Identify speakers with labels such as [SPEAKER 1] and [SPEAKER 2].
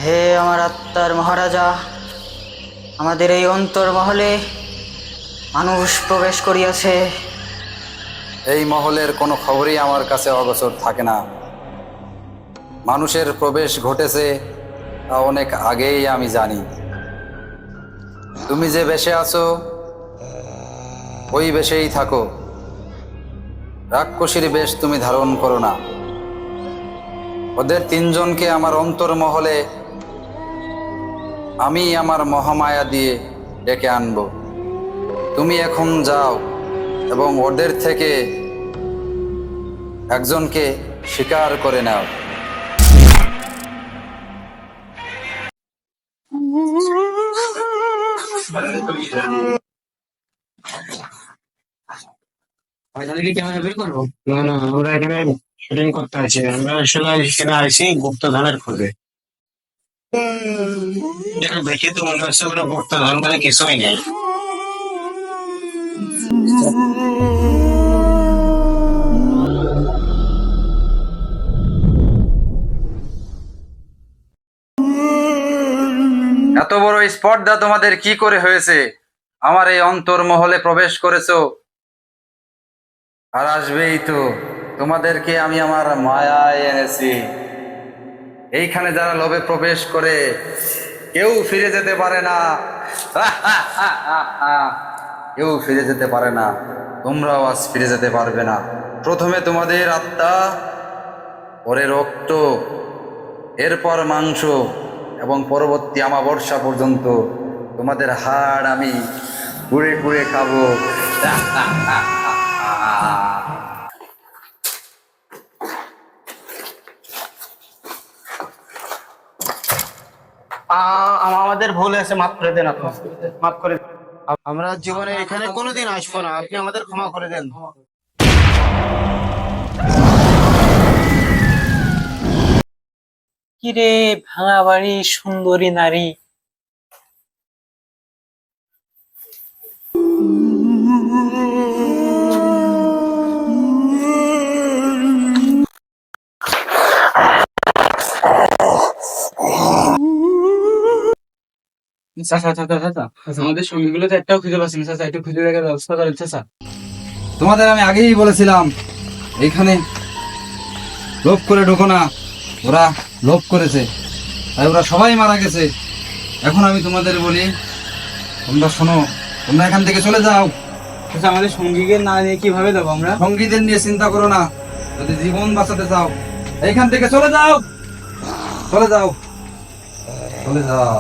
[SPEAKER 1] হে আমার আত্মার মহারাজা, আমাদের এই অন্তর্মহলে মানুষ প্রবেশ করিয়াছে।
[SPEAKER 2] এই মহলের কোনো খবরই আমার কাছে অগোচর থাকে না। মানুষের প্রবেশ ঘটেছে তা অনেক আগেই আমি জানি। তুমি যে বেশে আছো ওই বেশেই থাকো, রাক্ষসীর বেশ তুমি ধারণ করো না। ওদের তিনজনকে আমার অন্তর্মহলে আমি আমার মহামায়া দিয়ে ডেকে আনবো। তুমি এখন যাও এবং ওদের থেকে একজনকে স্বীকার করে নাও।
[SPEAKER 3] ফাইনালি ক্যামেরা বের করবো? না না, আমরা এখানে শুটিং করতে আছি। আমরা আসলে এখানে আইছি গুপ্তধনের খোঁজে। এটা দেখে তো মনে হচ্ছে ওরা গুপ্তধন বলে কিছুই নেই।
[SPEAKER 2] এত বড় স্পর্ধা তোমাদের কি করে হয়েছে? আমার এই অন্তর্মহলে প্রবেশ করেছো, আর আসবেই তো। তোমাদেরকে আমি আমার মায়ায় এনেছি। এইখানে যারা লোভে প্রবেশ করে কেউ ফিরে যেতে পারে না। কেউ ফিরে যেতে পারে না, তোমরাও আজ ফিরে যেতে পারবে না। প্রথমে তোমাদের আত্মা, পরে রক্ত, এরপর মাংস এবং পরবর্তী আমাবর্ষা পর্যন্ত তোমাদের হাড় আমি কুড়ে কুড়ে খাবো।
[SPEAKER 3] আমাদের ভুল হয়েছে, মাফ করে দেন। আপনি মাফ করে দেন। আমরা জীবনে এখানে কোনোদিন আসবো না, আপনি আমাদের ক্ষমা করে দেন।
[SPEAKER 4] কিরে, ভাঙা বাড়ি সুন্দরী নারী। চাচা চাচা চাচা, আমাদের সঙ্গীগুলো তো একটাও খুঁজে পাচ্ছি না। চাচা, একটু খুঁজে দেখার ব্যবস্থা করেন চাচা।
[SPEAKER 2] তোমাদের আমি আগেই বলেছিলাম এইখানে লোভ করে ঢোকো না। ওরা লোভ করেছে, তাই ওরা সবাই মারা গেছে। এখন আমি তোমাদের বলি, তোমরা শোনো, তোমরা এখান থেকে চলে যাও।
[SPEAKER 4] চাচা, আমাদের সঙ্গীকে না নিয়ে কিভাবে যাবো আমরা?
[SPEAKER 2] সঙ্গীদের নিয়ে চিন্তা করো না, যদি জীবন বাঁচাতে চাও এইখান থেকে চলে যাও, চলে যাও, চলে যাও।